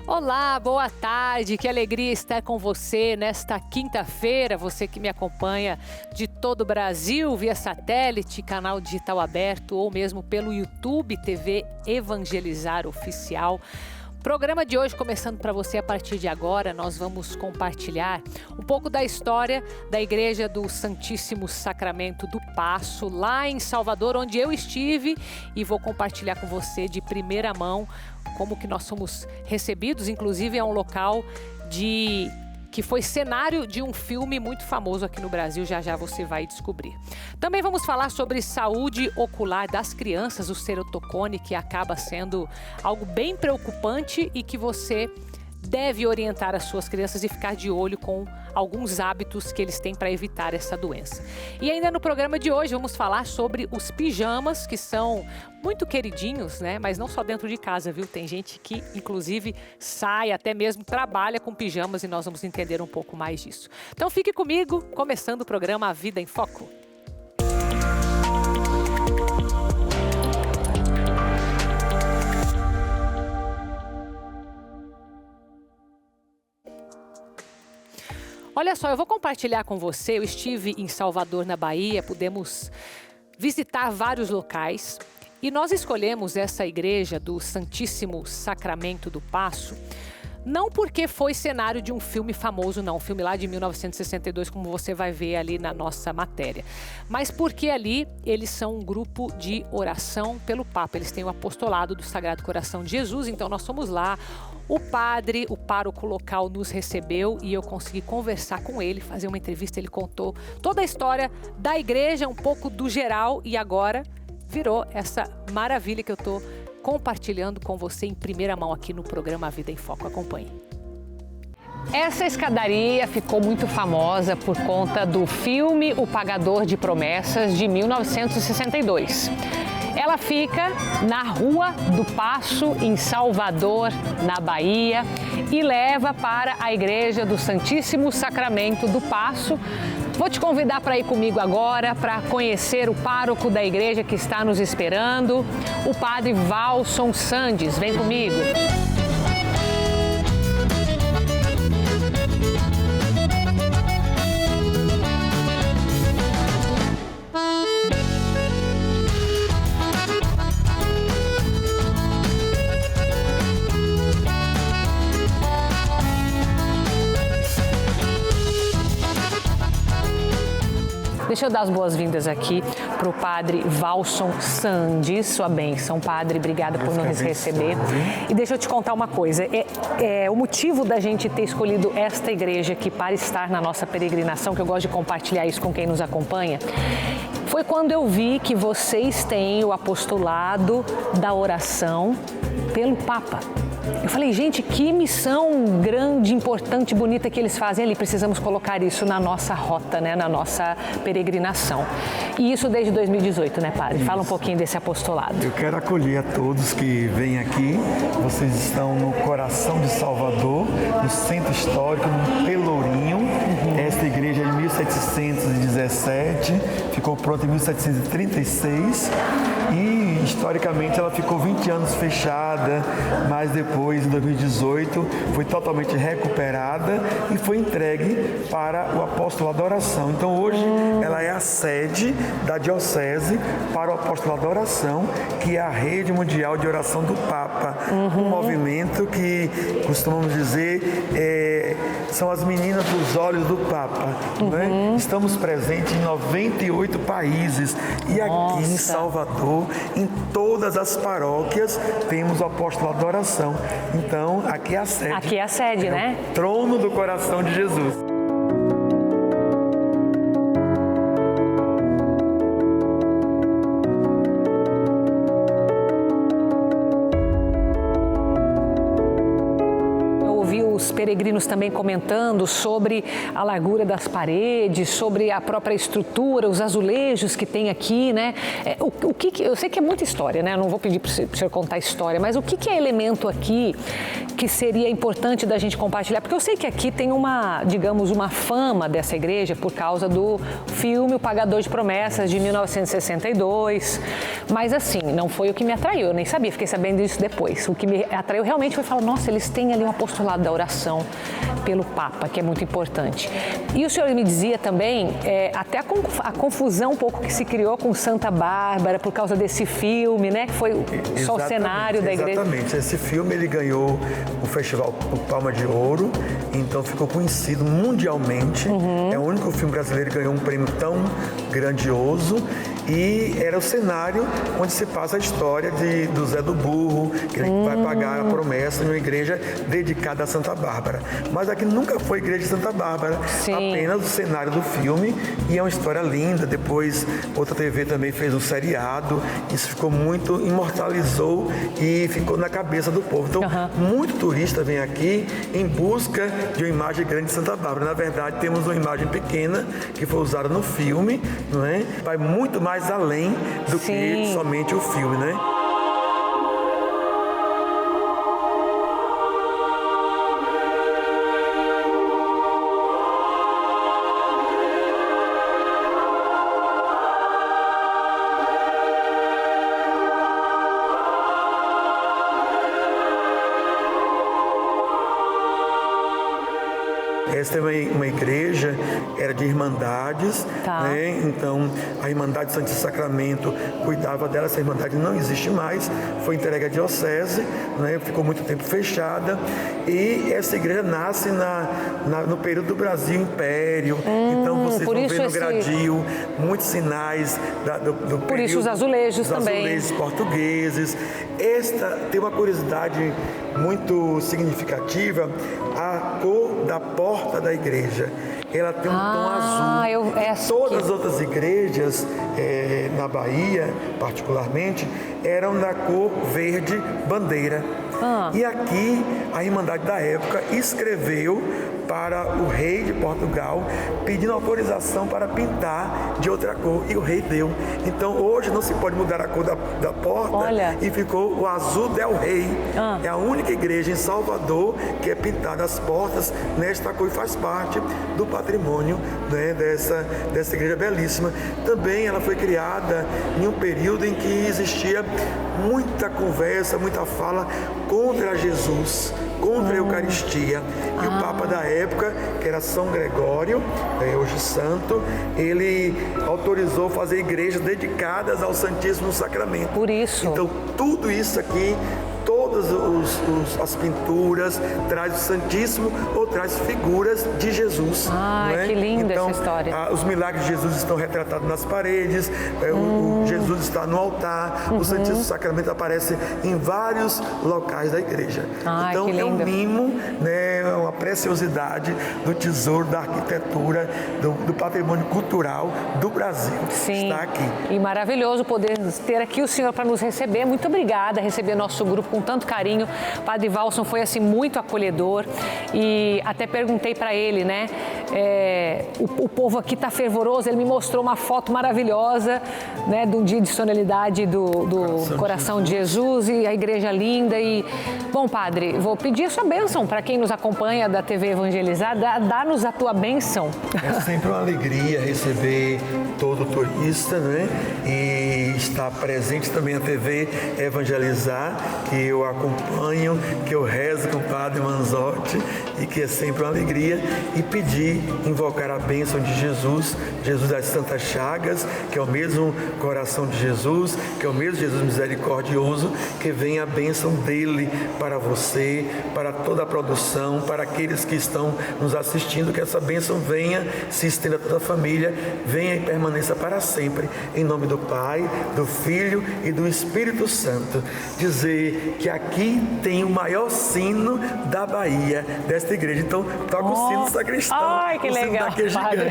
Olá, boa tarde, que alegria estar com você nesta quinta-feira, você que me acompanha de todo o Brasil, via satélite, canal digital aberto ou mesmo pelo YouTube TV Evangelizar Oficial. Programa de hoje começando para você a partir de agora, nós vamos compartilhar um pouco da história da Igreja do Santíssimo Sacramento do Paço, lá em Salvador, onde eu estive, e vou compartilhar com você de primeira mão como que nós somos recebidos. Inclusive é um local que foi cenário de um filme muito famoso aqui no Brasil, já já você vai descobrir. Também vamos falar sobre saúde ocular das crianças, o ceratocone, que acaba sendo algo bem preocupante e que você deve orientar as suas crianças e ficar de olho com alguns hábitos que eles têm para evitar essa doença. E ainda no programa de hoje vamos falar sobre os pijamas, que são muito queridinhos, né? Mas não só dentro de casa, viu? Tem gente que, inclusive, sai, até mesmo trabalha com pijamas, e nós vamos entender um pouco mais disso. Então fique comigo, começando o programa A Vida em Foco. Olha só, eu vou compartilhar com você, eu estive em Salvador, na Bahia, pudemos visitar vários locais e nós escolhemos essa igreja do Santíssimo Sacramento do Paço, não porque foi cenário de um filme famoso, não, um filme lá de 1962, como você vai ver ali na nossa matéria, mas porque ali eles são um grupo de oração pelo Papa, eles têm o apostolado do Sagrado Coração de Jesus, então nós fomos lá. O padre, o pároco local nos recebeu e eu consegui conversar com ele, fazer uma entrevista. Ele contou toda a história da igreja, um pouco do geral, e agora virou essa maravilha que eu estou compartilhando com você em primeira mão aqui no programa A Vida em Foco. Acompanhe. Essa escadaria ficou muito famosa por conta do filme O Pagador de Promessas, de 1962. Ela fica na Rua do Paço, em Salvador, na Bahia, e leva para a Igreja do Santíssimo Sacramento do Paço. Vou te convidar para ir comigo agora para conhecer o pároco da igreja que está nos esperando, o padre Valson Sandes. Vem comigo. Deixa eu dar as boas-vindas aqui para o padre Valson Sandes, sua bênção, padre, obrigada por nos receber. E deixa eu te contar uma coisa, o motivo da gente ter escolhido esta igreja aqui para estar na nossa peregrinação, que eu gosto de compartilhar isso com quem nos acompanha, foi quando eu vi que vocês têm o apostolado da oração pelo Papa. Eu falei, gente, que missão grande, importante, bonita que eles fazem ali. Precisamos colocar isso na nossa rota, né, na nossa peregrinação. E isso desde 2018, né, padre? Fala um pouquinho desse apostolado. Eu quero acolher a todos que vêm aqui. Vocês estão no coração de Salvador, no centro histórico, no Pelourinho. Esta igreja é de 1717, ficou pronta em 1736 e, historicamente, ela ficou 20 anos fechada, mas depois, em 2018, foi totalmente recuperada e foi entregue para o apostolado da oração. Então, hoje, ela é a sede da diocese para o apostolado da oração, que é a rede mundial de oração do Papa. Um movimento que, costumamos dizer, são as meninas dos olhos do Papa. Né? Estamos presentes em 98 países e aqui em Salvador, em todas as paróquias, temos o apostolado da oração. Então, aqui é a sede. Aqui é a sede, né? O trono do coração de Jesus. os peregrinos também comentando sobre a largura das paredes, sobre a própria estrutura, os azulejos que tem aqui, né? Eu sei que é muita história, né? Eu não vou pedir para o senhor contar a história, mas o que é elemento aqui que seria importante da gente compartilhar? Porque eu sei que aqui tem digamos, uma fama dessa igreja por causa do filme O Pagador de Promessas, de 1962. Mas assim, não foi o que me atraiu, eu nem sabia, fiquei sabendo disso depois. O que me atraiu realmente foi falar, nossa, eles têm ali um apostolado da oração pelo Papa, que é muito importante. E o senhor me dizia também, até a confusão um pouco que se criou com Santa Bárbara por causa desse filme, né? Que foi só o cenário da igreja. Exatamente, esse filme ele ganhou o Festival Palma de Ouro, então ficou conhecido mundialmente. É o único filme brasileiro que ganhou um prêmio tão grandioso. E era o cenário onde se passa a história do Zé do Burro, que ele vai pagar a promessa em uma igreja dedicada a Santa Bárbara. Mas aqui nunca foi igreja de Santa Bárbara, apenas o cenário do filme, e é uma história linda. Depois, outra TV também fez um seriado, isso ficou muito, imortalizou e ficou na cabeça do povo. Então, muito turista vem aqui em busca de uma imagem grande de Santa Bárbara. Na verdade, temos uma imagem pequena que foi usada no filme, não é? Vai muito mais além do que somente o filme, né? Essa é uma igreja, era de irmandades, né? Então a Irmandade do Santíssimo Sacramento cuidava dela, essa irmandade não existe mais, foi entregue à diocese, né? Ficou muito tempo fechada, e essa igreja nasce no período do Brasil Império, então vocês vão ver no gradil muitos sinais do período. Por isso os azulejos também. Os azulejos portugueses. Esta tem uma curiosidade muito significativa, a cor da porta da igreja. Ela tem um tom azul. Todas as outras igrejas na Bahia, particularmente, eram da cor verde bandeira. E aqui a Irmandade da época escreveu para o rei de Portugal, pedindo autorização para pintar de outra cor, e o rei deu. Então hoje não se pode mudar a cor da porta. E ficou o azul del rei. É a única igreja em Salvador que é pintada as portas nesta cor, e faz parte do patrimônio, né, dessa igreja belíssima. Também ela foi criada em um período em que existia muita conversa, muita fala contra Jesus, contra a Eucaristia. E o Papa da época, que era São Gregório, hoje santo, ele autorizou fazer igrejas dedicadas ao Santíssimo Sacramento. Por isso. Então, tudo isso aqui, todas as pinturas, traz o Santíssimo ou traz figuras de Jesus. Que linda essa história. Os milagres de Jesus estão retratados nas paredes, o Jesus está no altar, o Santíssimo Sacramento aparece em vários locais da igreja. Então é um mimo, né, uma preciosidade do tesouro da arquitetura, do patrimônio cultural do Brasil. Está aqui. E maravilhoso poder ter aqui o senhor para nos receber. Muito obrigada, receber nosso grupo com tanto carinho. O Padre Valson foi assim muito acolhedor, e até perguntei para ele, né? O povo aqui está fervoroso. Ele me mostrou uma foto maravilhosa, né, de um dia de solenidade do Coração de Jesus, e a igreja linda. E bom, padre, vou pedir a sua bênção para quem nos acompanha da TV Evangelizar. Dá-nos a tua bênção. É sempre uma alegria receber todo turista, né? E estar presente também na TV Evangelizar, que eu acompanho, que eu rezo com o Padre Manzotti, e que é sempre uma alegria, e pedir, invocar a bênção de Jesus, Jesus das Santas Chagas, que é o mesmo coração de Jesus, que é o mesmo Jesus misericordioso, que venha a bênção dele para você, para toda a produção, para aqueles que estão nos assistindo, que essa bênção venha, se estenda a toda a família, venha e permaneça para sempre, em nome do Pai, do Filho e do Espírito Santo. Dizer que aqui tem o maior sino da Bahia, desta igreja. Então, toca o sino sacristão. Ai, que legal, padre.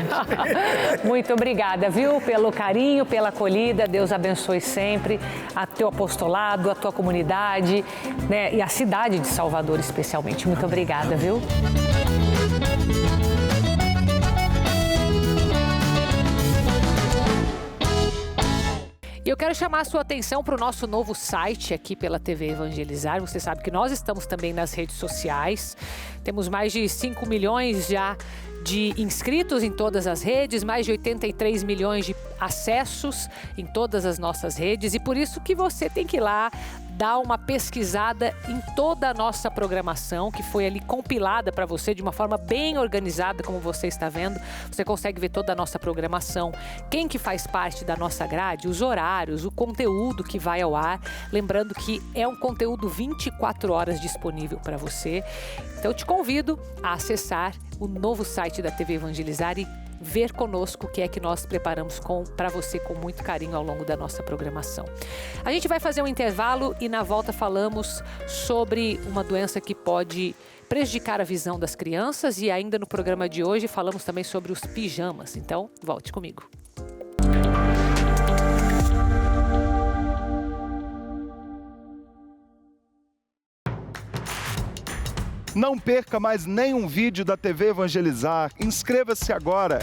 Muito obrigada, viu, pelo carinho, pela acolhida. Deus abençoe sempre a teu apostolado, a tua comunidade, né, e a cidade de Salvador especialmente. Muito obrigada, viu? E eu quero chamar a sua atenção para o nosso novo site aqui pela TV Evangelizar. Você sabe que nós estamos também nas redes sociais. Temos mais de 5 milhões já de inscritos em todas as redes, mais de 83 milhões de acessos em todas as nossas redes. E por isso que você tem que ir lá dar uma pesquisada em toda a nossa programação, que foi ali compilada para você de uma forma bem organizada, como você está vendo. Você consegue ver toda a nossa programação, quem que faz parte da nossa grade, os horários, o conteúdo que vai ao ar. Lembrando que é um conteúdo 24 horas disponível para você. Então eu te convido a acessar o novo site da TV Evangelizar e ver conosco o que é que nós preparamos para você com muito carinho ao longo da nossa programação. A gente vai fazer um intervalo e na volta falamos sobre uma doença que pode prejudicar a visão das crianças e ainda no programa de hoje falamos também sobre os pijamas. Então, volte comigo. Não perca mais nenhum vídeo da TV Evangelizar. Inscreva-se agora.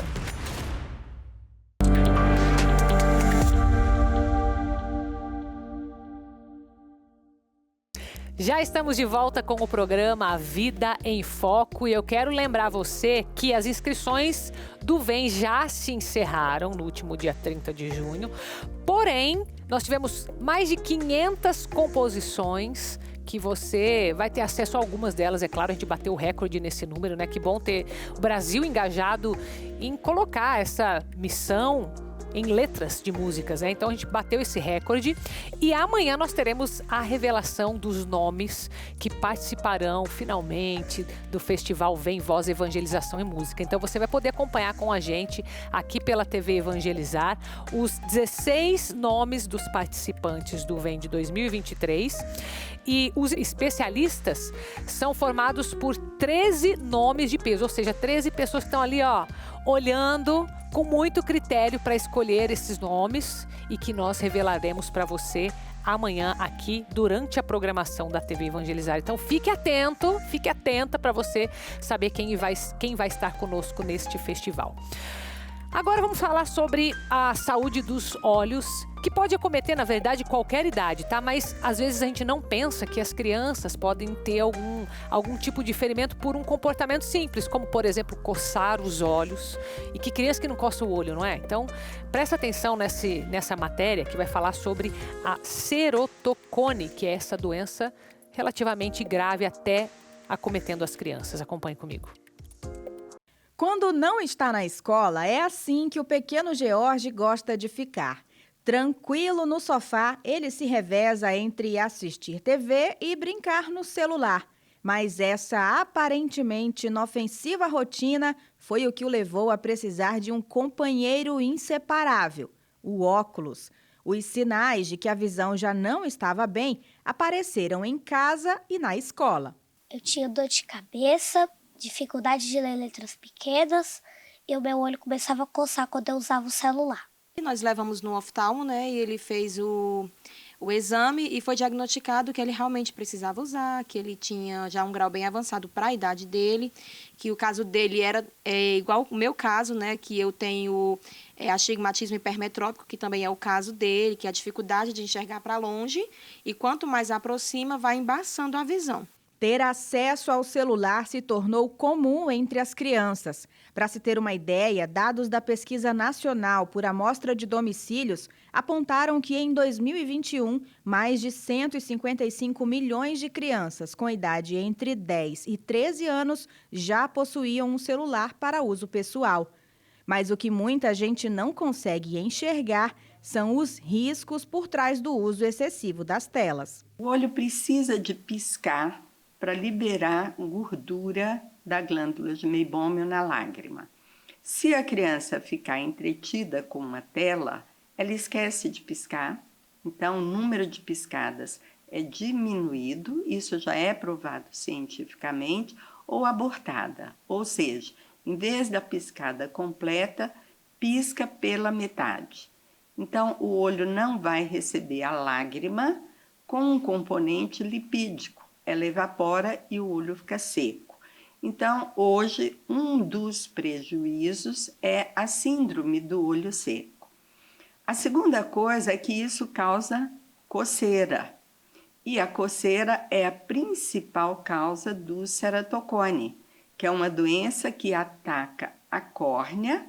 Já estamos de volta com o programa A Vida em Foco e eu quero lembrar você que as inscrições do VEM já se encerraram no último dia 30 de junho. Porém, nós tivemos mais de 500 composições que você vai ter acesso a algumas delas. É claro, a gente bateu o recorde nesse número, né? Que bom ter o Brasil engajado em colocar essa missão em letras de músicas, né? Então a gente bateu esse recorde e amanhã nós teremos a revelação dos nomes que participarão finalmente do festival Vem Voz Evangelização e Música. Então você vai poder acompanhar com a gente aqui pela TV Evangelizar os 16 nomes dos participantes do Vem de 2023 e os especialistas são formados por 13 nomes de peso, ou seja, 13 pessoas que estão ali, ó, olhando com muito critério para escolher esses nomes e que nós revelaremos para você amanhã aqui durante a programação da TV Evangelizar. Então fique atento, fique atenta para você saber quem vai estar conosco neste festival. Agora vamos falar sobre a saúde dos olhos, que pode acometer, na verdade, qualquer idade, tá? Mas às vezes a gente não pensa que as crianças podem ter algum tipo de ferimento por um comportamento simples, como, por exemplo, coçar os olhos. E que criança que não coça o olho, não é? Então, presta atenção nessa matéria que vai falar sobre a cerotocone, que é essa doença relativamente grave até acometendo as crianças. Acompanhe comigo. Quando não está na escola, é assim que o pequeno George gosta de ficar. Tranquilo no sofá, ele se reveza entre assistir TV e brincar no celular. Mas essa aparentemente inofensiva rotina foi o que o levou a precisar de um companheiro inseparável, o óculos. Os sinais de que a visão já não estava bem apareceram em casa e na escola. Eu tinha dor de cabeça, dificuldade de ler letras pequenas e o meu olho começava a coçar quando eu usava o celular. Nós levamos no oftalmo, né, e ele fez o exame e foi diagnosticado que ele realmente precisava usar, que ele tinha já um grau bem avançado para a idade dele, que o caso dele era igual o meu caso, né, que eu tenho astigmatismo hipermetrópico, que também é o caso dele, que é a dificuldade de enxergar para longe e quanto mais aproxima, vai embaçando a visão. Ter acesso ao celular se tornou comum entre as crianças. Para se ter uma ideia, dados da Pesquisa Nacional por Amostra de Domicílios apontaram que em 2021, mais de 155 milhões de crianças com idade entre 10 e 13 anos já possuíam um celular para uso pessoal. Mas o que muita gente não consegue enxergar são os riscos por trás do uso excessivo das telas. O olho precisa de piscar para liberar gordura da glândula de meibômio na lágrima. Se a criança ficar entretida com uma tela, ela esquece de piscar, então o número de piscadas é diminuído, isso já é provado cientificamente, ou abortada, ou seja, em vez da piscada completa, pisca pela metade. Então, o olho não vai receber a lágrima com um componente lipídico, ela evapora e o olho fica seco. Então, hoje, um dos prejuízos é a síndrome do olho seco. A segunda coisa é que isso causa coceira. E a coceira é a principal causa do ceratocone, que é uma doença que ataca a córnea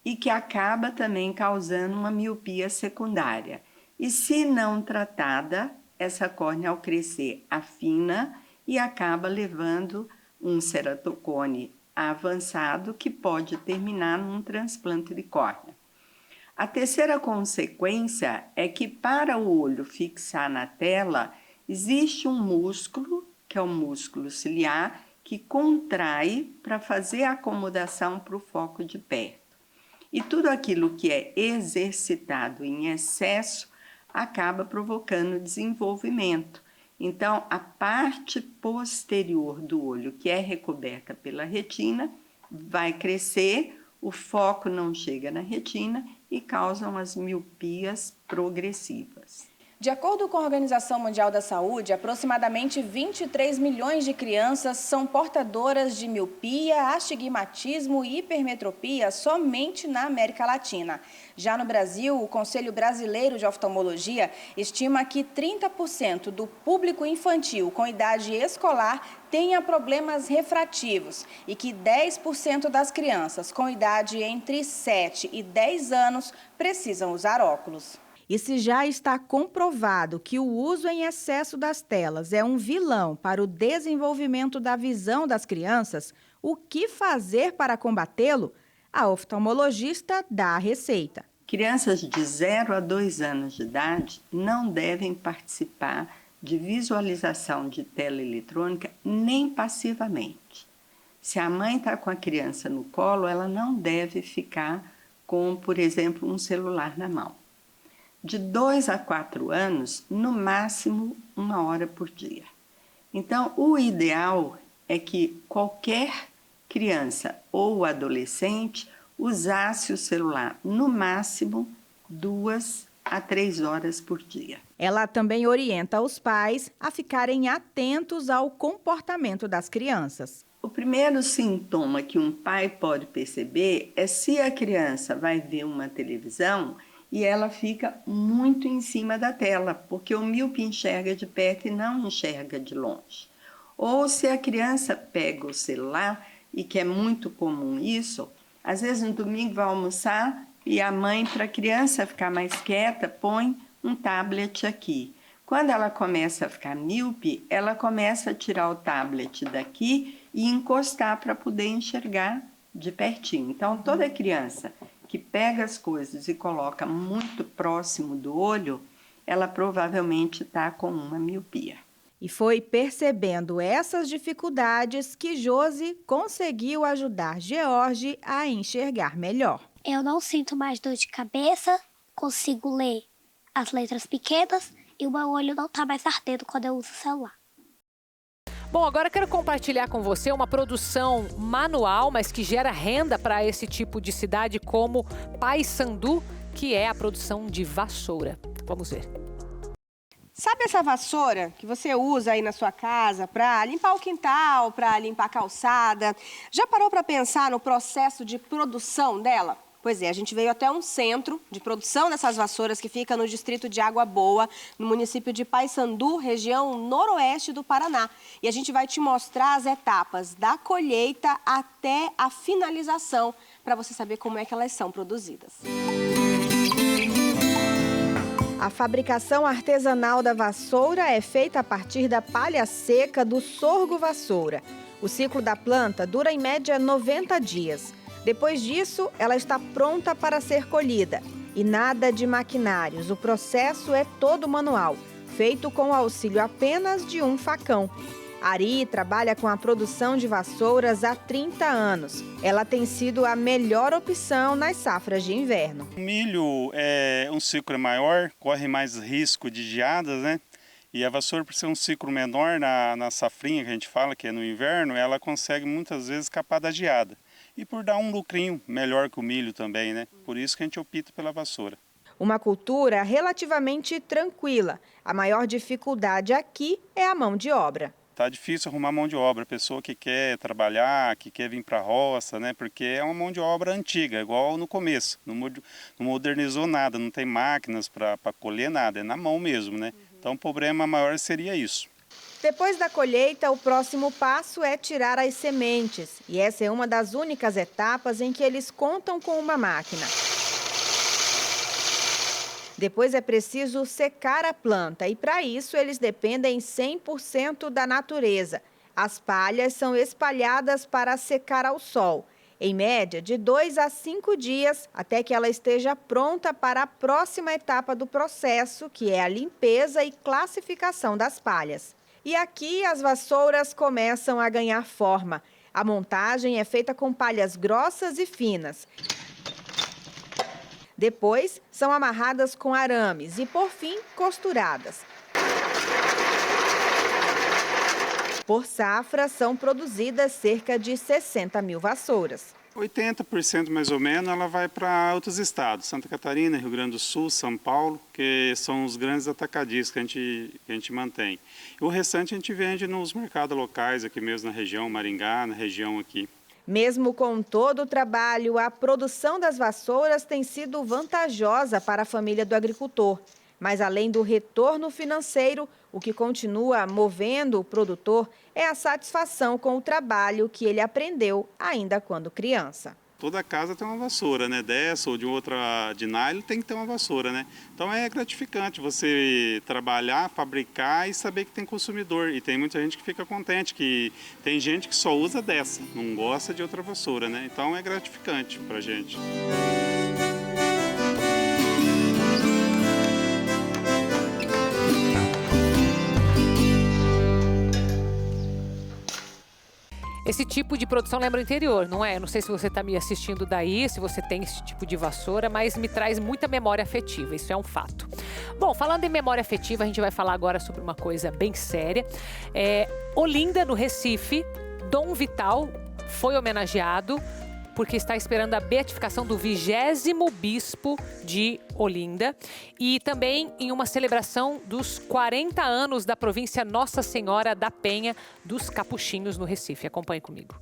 e que acaba também causando uma miopia secundária. E se não tratada, essa córnea ao crescer afina e acaba levando um ceratocone avançado que pode terminar num transplante de córnea. A terceira consequência é que para o olho fixar na tela, existe um músculo, que é o músculo ciliar, que contrai para fazer a acomodação para o foco de perto. E tudo aquilo que é exercitado em excesso acaba provocando desenvolvimento. Então, a parte posterior do olho, que é recoberta pela retina, vai crescer, o foco não chega na retina e causam as miopias progressivas. De acordo com a Organização Mundial da Saúde, aproximadamente 23 milhões de crianças são portadoras de miopia, astigmatismo e hipermetropia somente na América Latina. Já no Brasil, o Conselho Brasileiro de Oftalmologia estima que 30% do público infantil com idade escolar tenha problemas refrativos e que 10% das crianças com idade entre 7 e 10 anos precisam usar óculos. E se já está comprovado que o uso em excesso das telas é um vilão para o desenvolvimento da visão das crianças, o que fazer para combatê-lo? A oftalmologista dá a receita. Crianças de 0 a 2 anos de idade não devem participar de visualização de tela eletrônica nem passivamente. Se a mãe está com a criança no colo, ela não deve ficar com, por exemplo, um celular na mão. De 2 a 4 anos, no máximo 1 hora por dia. Então, o ideal é que qualquer criança ou adolescente usasse o celular no máximo 2 a 3 horas por dia. Ela também orienta os pais a ficarem atentos ao comportamento das crianças. O primeiro sintoma que um pai pode perceber é se a criança vai ver uma televisão e ela fica muito em cima da tela, porque o míope enxerga de perto e não enxerga de longe. Ou se a criança pega o celular, e que é muito comum isso, às vezes no domingo vai almoçar e a mãe, para a criança ficar mais quieta, põe um tablet aqui. Quando ela começa a ficar míope, ela começa a tirar o tablet daqui e encostar para poder enxergar de pertinho. Então, toda criança que pega as coisas e coloca muito próximo do olho, ela provavelmente está com uma miopia. E foi percebendo essas dificuldades que Josi conseguiu ajudar George a enxergar melhor. Eu não sinto mais dor de cabeça, consigo ler as letras pequenas e o meu olho não está mais ardendo quando eu uso o celular. Bom, agora eu quero compartilhar com você uma produção manual, mas que gera renda para esse tipo de cidade como Paysandu, que é a produção de vassoura. Vamos ver. Sabe essa vassoura que você usa aí na sua casa para limpar o quintal, para limpar a calçada? Já parou para pensar no processo de produção dela? Pois é, a gente veio até um centro de produção dessas vassouras que fica no distrito de Água Boa, no município de Paysandu, região noroeste do Paraná. E a gente vai te mostrar as etapas da colheita até a finalização, para você saber como é que elas são produzidas. A fabricação artesanal da vassoura é feita a partir da palha seca do sorgo vassoura. O ciclo da planta dura em média 90 dias. Depois disso, ela está pronta para ser colhida. E nada de maquinários, o processo é todo manual, feito com o auxílio apenas de um facão. Ari trabalha com a produção de vassouras há 30 anos. Ela tem sido a melhor opção nas safras de inverno. O milho é um ciclo maior, corre mais risco de geadas, né? E a vassoura, por ser um ciclo menor na safrinha, que a gente fala, que é no inverno, ela consegue muitas vezes escapar da geada. E por dar um lucrinho melhor que o milho também, né? Por isso que a gente opta pela vassoura. Uma cultura relativamente tranquila. A maior dificuldade aqui é a mão de obra. Tá difícil arrumar mão de obra, a pessoa que quer trabalhar, que quer vir para a roça, né? Porque é uma mão de obra antiga, igual no começo. Não modernizou nada, não tem máquinas para colher nada, é na mão mesmo, né? Então o problema maior seria isso. Depois da colheita, o próximo passo é tirar as sementes. E essa é uma das únicas etapas em que eles contam com uma máquina. Depois é preciso secar a planta e, para isso, eles dependem 100% da natureza. As palhas são espalhadas para secar ao sol, em média de 2 a 5 dias, até que ela esteja pronta para a próxima etapa do processo, que é a limpeza e classificação das palhas. E aqui as vassouras começam a ganhar forma. A montagem é feita com palhas grossas e finas. Depois, são amarradas com arames e, por fim, costuradas. Por safra, são produzidas cerca de 60 mil vassouras. 80% mais ou menos ela vai para outros estados, Santa Catarina, Rio Grande do Sul, São Paulo, que são os grandes atacadistas que a gente mantém. E o restante a gente vende nos mercados locais, aqui mesmo na região, Maringá, na região aqui. Mesmo com todo o trabalho, a produção das vassouras tem sido vantajosa para a família do agricultor. Mas além do retorno financeiro, o que continua movendo o produtor é a satisfação com o trabalho que ele aprendeu ainda quando criança. Toda casa tem uma vassoura, né? Dessa ou de outra de nylon tem que ter uma vassoura, né? Então é gratificante você trabalhar, fabricar e saber que tem consumidor. E tem muita gente que fica contente, que tem gente que só usa dessa, não gosta de outra vassoura, né? Então é gratificante pra gente. Esse tipo de produção lembra o interior, não é? Eu não sei se você está me assistindo daí, se você tem esse tipo de vassoura, mas me traz muita memória afetiva, isso é um fato. Bom, falando em memória afetiva, a gente vai falar agora sobre uma coisa bem séria. Olinda, no Recife, Dom Vital foi homenageado porque está esperando a beatificação do 20º bispo de Olinda e também em uma celebração dos 40 anos da província Nossa Senhora da Penha dos Capuchinhos no Recife. Acompanhe comigo.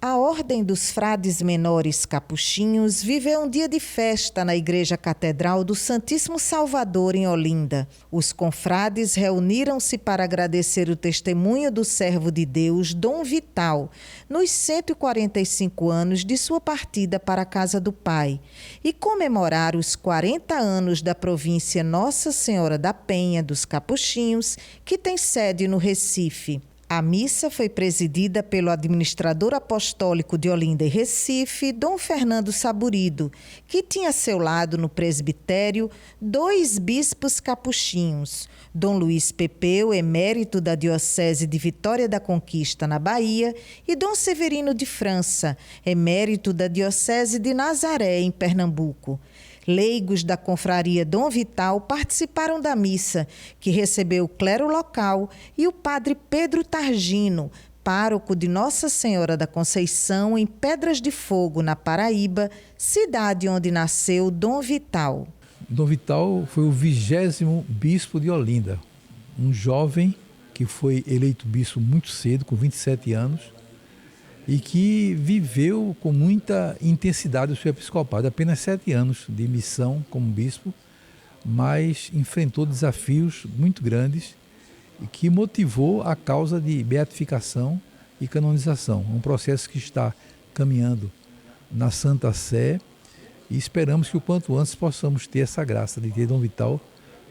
A Ordem dos Frades Menores Capuchinhos viveu um dia de festa na Igreja Catedral do Santíssimo Salvador, em Olinda. Os confrades reuniram-se para agradecer o testemunho do servo de Deus, Dom Vital, nos 145 anos de sua partida para a casa do Pai, e comemorar os 40 anos da província Nossa Senhora da Penha dos Capuchinhos, que tem sede no Recife. A missa foi presidida pelo administrador apostólico de Olinda e Recife, Dom Fernando Saburido, que tinha a seu lado no presbitério 2 bispos capuchinhos, Dom Luiz Pepeu, emérito da Diocese de Vitória da Conquista, na Bahia, e Dom Severino de França, emérito da Diocese de Nazaré, em Pernambuco. Leigos da confraria Dom Vital participaram da missa, que recebeu o clero local e o padre Pedro Targino, pároco de Nossa Senhora da Conceição, em Pedras de Fogo, na Paraíba, cidade onde nasceu Dom Vital. Dom Vital foi o 20º bispo de Olinda, um jovem que foi eleito bispo muito cedo, com 27 anos, e que viveu com muita intensidade o seu episcopado. Apenas 7 anos de missão como bispo, mas enfrentou desafios muito grandes e que motivou a causa de beatificação e canonização. Um processo que está caminhando na Santa Sé e esperamos que o quanto antes possamos ter essa graça de ter Dom Vital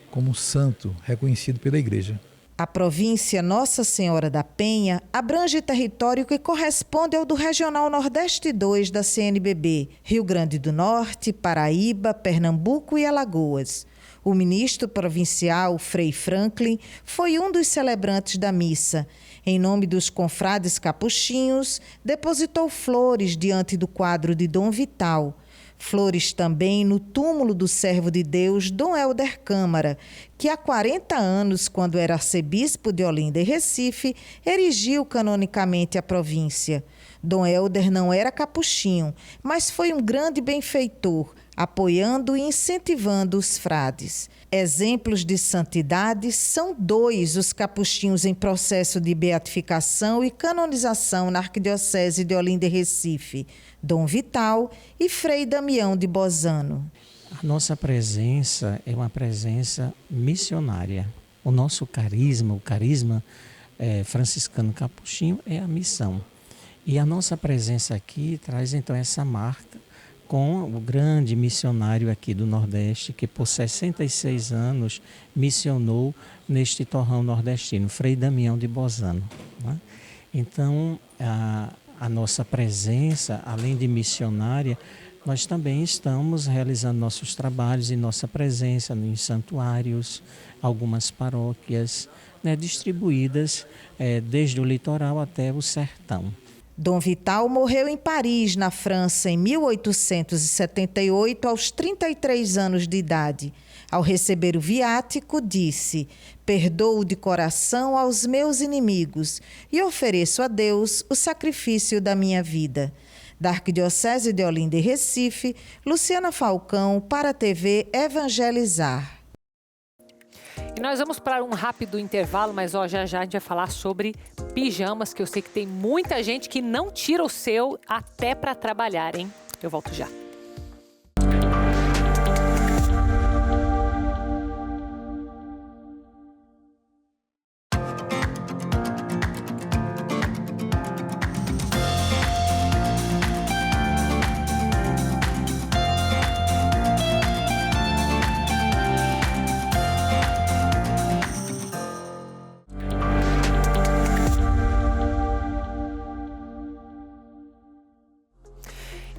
como santo reconhecido pela Igreja. A província Nossa Senhora da Penha abrange território que corresponde ao do Regional Nordeste 2 da CNBB, Rio Grande do Norte, Paraíba, Pernambuco e Alagoas. O ministro provincial, Frei Franklin, foi um dos celebrantes da missa. Em nome dos confrades capuchinhos, depositou flores diante do quadro de Dom Vital. Flores também no túmulo do servo de Deus, Dom Helder Câmara, que há 40 anos, quando era arcebispo de Olinda e Recife, erigiu canonicamente a província. Dom Helder não era capuchinho, mas foi um grande benfeitor, apoiando e incentivando os frades. Exemplos de santidade são 2 os capuchinhos em processo de beatificação e canonização na Arquidiocese de Olinda e Recife, Dom Vital e Frei Damião de Bozano. A nossa presença é uma presença missionária. O nosso carisma, o carisma franciscano capuchinho é a missão. E a nossa presença aqui traz então essa marca com o grande missionário aqui do Nordeste, que por 66 anos missionou neste torrão nordestino, Frei Damião de Bozano, né? Então, a nossa presença, além de missionária, nós também estamos realizando nossos trabalhos e nossa presença em santuários, algumas paróquias, né, distribuídas desde o litoral até o sertão. Dom Vital morreu em Paris, na França, em 1878, aos 33 anos de idade. Ao receber o viático, disse: "Perdoo de coração aos meus inimigos e ofereço a Deus o sacrifício da minha vida." Da Arquidiocese de Olinda e Recife, Luciana Falcão, para a TV Evangelizar. E nós vamos para um rápido intervalo, mas já a gente vai falar sobre pijamas, que eu sei que tem muita gente que não tira o seu até para trabalhar, hein? Eu volto já.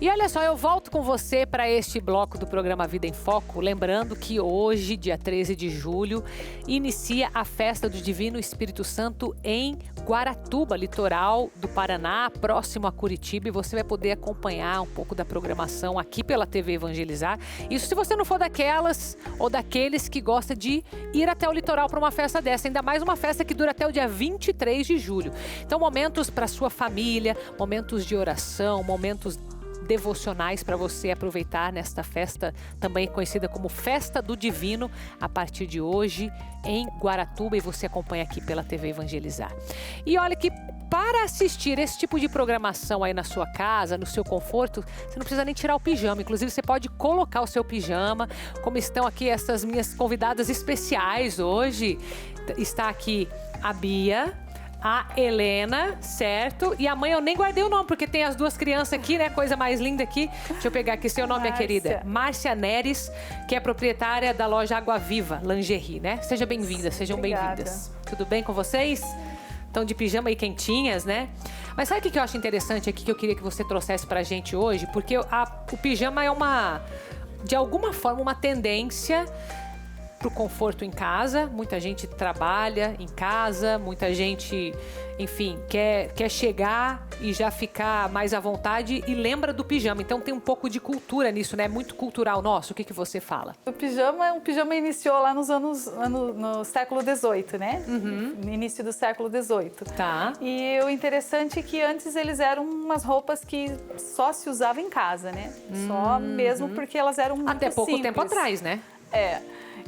E olha só, eu volto com você para este bloco do programa Vida em Foco, lembrando que hoje, dia 13 de julho, inicia a festa do Divino Espírito Santo em Guaratuba, litoral do Paraná, próximo a Curitiba, e você vai poder acompanhar um pouco da programação aqui pela TV Evangelizar. Isso se você não for daquelas ou daqueles que gosta de ir até o litoral para uma festa dessa, ainda mais uma festa que dura até o dia 23 de julho. Então, momentos para sua família, momentos de oração, momentos devocionais para você aproveitar nesta festa, também conhecida como Festa do Divino, a partir de hoje em Guaratuba, e você acompanha aqui pela TV Evangelizar. E olha que para assistir esse tipo de programação aí na sua casa, no seu conforto, você não precisa nem tirar o pijama, inclusive você pode colocar o seu pijama, como estão aqui essas minhas convidadas especiais hoje. Está aqui a Bia, a Helena, certo? E a mãe eu nem guardei o nome, porque tem as duas crianças aqui, né? Coisa mais linda aqui. Deixa eu pegar aqui seu nome, minha querida. Márcia Neres, que é proprietária da loja Água Viva, Lingerie, né? Seja bem-vinda, sejam bem-vindas. Tudo bem com vocês? Estão de pijama e quentinhas, né? Mas sabe o que eu acho interessante aqui, que eu queria que você trouxesse pra gente hoje? Porque o pijama é de alguma forma, uma tendência para o conforto em casa. Muita gente trabalha em casa, muita gente, enfim, quer chegar e já ficar mais à vontade e lembra do pijama. Então tem um pouco de cultura nisso, né? Muito cultural nosso. O que você fala? O pijama iniciou lá no século XVIII, né? Uhum. No início do século XVIII. Tá. E o interessante é que antes eles eram umas roupas que só se usava em casa, né? Só mesmo porque elas eram muito até pouco simples. tempo atrás, né? É.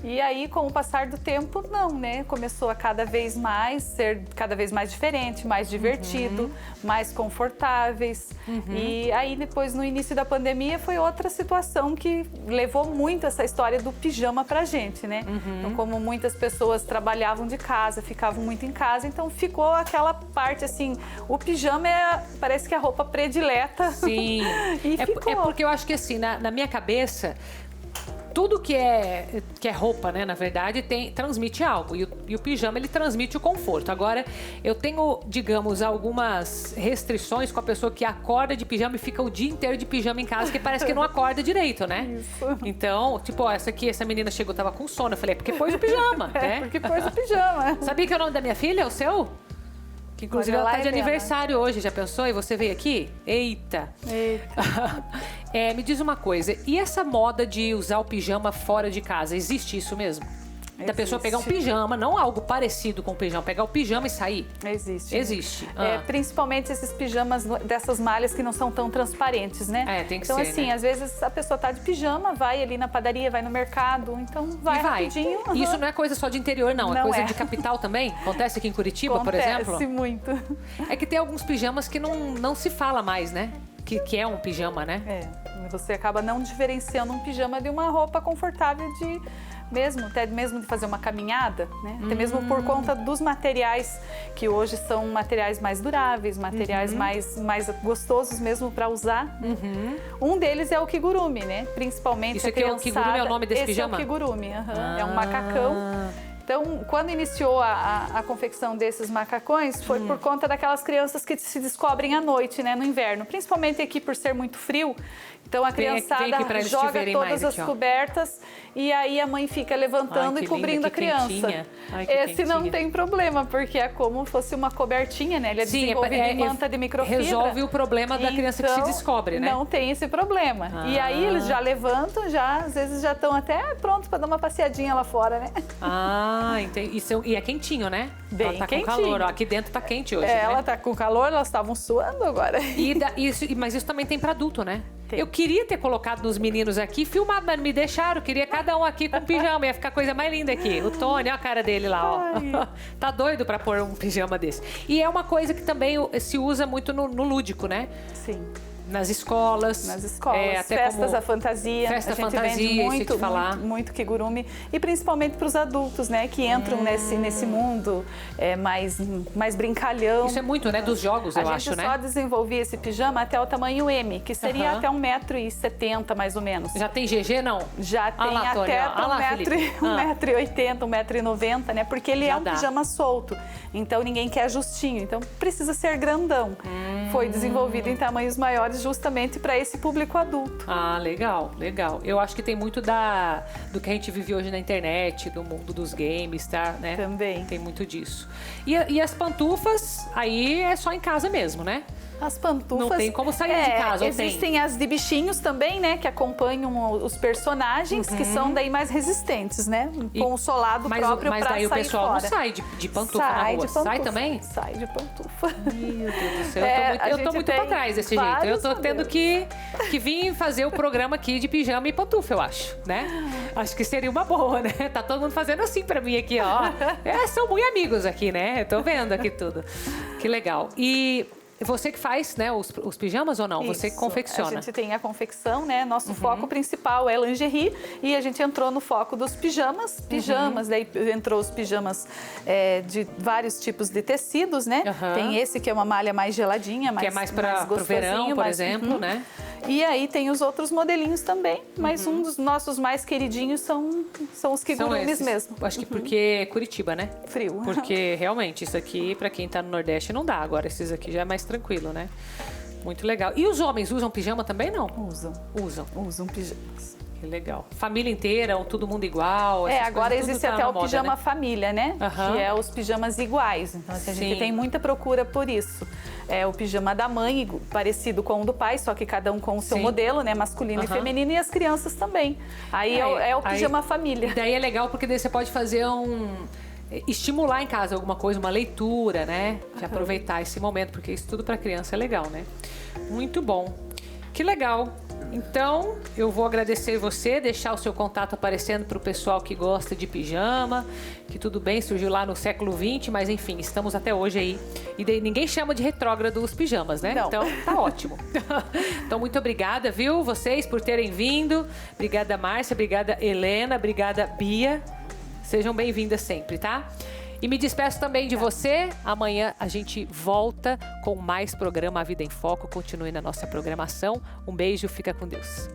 E aí, com o passar do tempo, não, né? Começou a cada vez mais ser cada vez mais diferente, mais divertido, mais confortáveis. E aí, depois, no início da pandemia, foi outra situação que levou muito essa história do pijama pra gente, né? Então, como muitas pessoas trabalhavam de casa, ficavam muito em casa, então ficou aquela parte assim, o pijama parece que é a roupa predileta. Sim. E ficou. É porque eu acho que assim, na minha cabeça, tudo que é roupa, né, na verdade, transmite algo. E o pijama, ele transmite o conforto. Agora, eu tenho, digamos, algumas restrições com a pessoa que acorda de pijama e fica o dia inteiro de pijama em casa, que parece que não acorda direito, né? Isso. Então, tipo, ó, essa menina chegou, tava com sono. Eu falei, porque pôs o pijama, né? Porque pôs o pijama. Sabia que é o nome da minha filha? É o seu? Que inclusive ela tá de aniversário hoje, já pensou? E você veio aqui? Eita! Me diz uma coisa, e essa moda de usar o pijama fora de casa, existe isso mesmo? Da pessoa pegar um pijama, não algo parecido com o pijama, pegar o pijama e sair? Existe. Existe. Principalmente esses pijamas dessas malhas que não são tão transparentes, né? Tem que então, ser, assim, né? às vezes a pessoa tá de pijama, vai ali na padaria, vai no mercado, então vai rapidinho. Isso não é coisa só de interior, não. É coisa de capital também? Acontece aqui em Curitiba, por exemplo? Acontece muito. É que tem alguns pijamas que não se fala mais, né? Que é um pijama, né? Você acaba não diferenciando um pijama de uma roupa confortável até mesmo de fazer uma caminhada, né? Até mesmo por conta dos materiais, que hoje são materiais mais duráveis, materiais mais gostosos mesmo para usar. Um deles é o kigurumi, né? Principalmente Isso aqui é o kigurumi, é o nome desse pijama? Esse é o kigurumi, é um macacão. Então, quando iniciou a confecção desses macacões, foi por conta daquelas crianças que se descobrem à noite, né, no inverno. Principalmente aqui, por ser muito frio. Então, a criançada joga todas as cobertas e aí a mãe fica levantando e cobrindo a criança. Esse não tem problema, porque é como se fosse uma cobertinha, né? Ele é desenvolvido em manta de microfibra. Resolve o problema da criança que se descobre, né? Não tem esse problema. E aí, eles já levantam, às vezes já estão até prontos para dar uma passeadinha lá fora, né? Entendi. E é quentinho, né? Bem ela tá quentinho. com calor. Aqui dentro tá quente hoje, Ela tá com calor, elas estavam suando agora. Mas isso também tem para adulto, né? Eu queria ter colocado nos meninos aqui, filmado, mas não me deixaram. Queria cada um aqui com pijama, ia ficar a coisa mais linda aqui. O Tony, olha a cara dele lá, ó. Tá doido pra pôr um pijama desse. E é uma coisa que também se usa muito no lúdico, né? Sim. Nas escolas. Até festas à fantasia. Festa a gente fantasia, vende muito kigurumi. E principalmente para os adultos, né? Que entram nesse mundo mais brincalhão. Isso é muito, né? Dos jogos, eu acho, né? A gente só desenvolvia esse pijama até o tamanho M, que seria até 1,70 m, mais ou menos. Já tem GG, não? Já tem até 1,80 m, 1,90 m, né? Porque ele é um pijama solto. Então, ninguém quer justinho. Então, precisa ser grandão. Foi desenvolvido em tamanhos maiores justamente para esse público adulto. Legal. Eu acho que tem muito do que a gente vive hoje na internet, do mundo dos games, tá? Né? Também. Tem muito disso. E as pantufas, aí é só em casa mesmo, né? As pantufas... Não tem como sair de casa, existem as de bichinhos também, né? Que acompanham os personagens, que são daí mais resistentes, né? Com o solado próprio para sair fora. Mas daí o pessoal não sai de pantufa na rua. Sai também? Sai de pantufa. Meu Deus do céu, eu tô muito pra trás desse jeito. Eu tô tendo que vir fazer o programa aqui de pijama e pantufa, eu acho, né? Acho que seria uma boa, né? Tá todo mundo fazendo assim pra mim aqui, ó. São muito amigos aqui, né? Eu tô vendo aqui tudo. Que legal. E... você que faz, né, os pijamas ou não? Isso. Você que confecciona? A gente tem a confecção, né? Nosso foco principal é lingerie e a gente entrou no foco dos pijamas. Daí entrou os pijamas de vários tipos de tecidos, né? Tem esse que é uma malha mais geladinha, que é mais para o verão, por exemplo, né? E aí tem os outros modelinhos também, mas um dos nossos mais queridinhos são os kigurumis mesmo. Acho que porque é Curitiba, né? Frio. Porque realmente isso aqui, para quem tá no Nordeste, não dá. Agora esses aqui já é mais tranquilo, né? Muito legal. E os homens usam pijama também, não? Usam pijamas. Que legal. Família inteira, ou todo mundo igual? Agora existe até o pijama, né? Família, né? Que é os pijamas iguais. Então, assim, a gente tem muita procura por isso. É o pijama da mãe, parecido com o do pai, só que cada um com o seu modelo, né? Masculino e feminino, e as crianças também. Aí é o pijama família. E daí é legal, porque daí você pode fazer estimular em casa alguma coisa, uma leitura, né? De aproveitar esse momento, porque isso tudo para criança é legal, né? Muito bom. Que legal. Então, eu vou agradecer você, deixar o seu contato aparecendo para o pessoal que gosta de pijama, que tudo bem, surgiu lá no século XX, mas enfim, estamos até hoje aí. E daí, ninguém chama de retrógrado os pijamas, né? Não. Então, tá ótimo. Então, muito obrigada, viu, vocês, por terem vindo. Obrigada, Márcia, obrigada, Helena, obrigada, Bia. Sejam bem-vindas sempre, tá? E me despeço também de você. Amanhã a gente volta com mais programa A Vida em Foco. Continue na nossa programação. Um beijo, fica com Deus.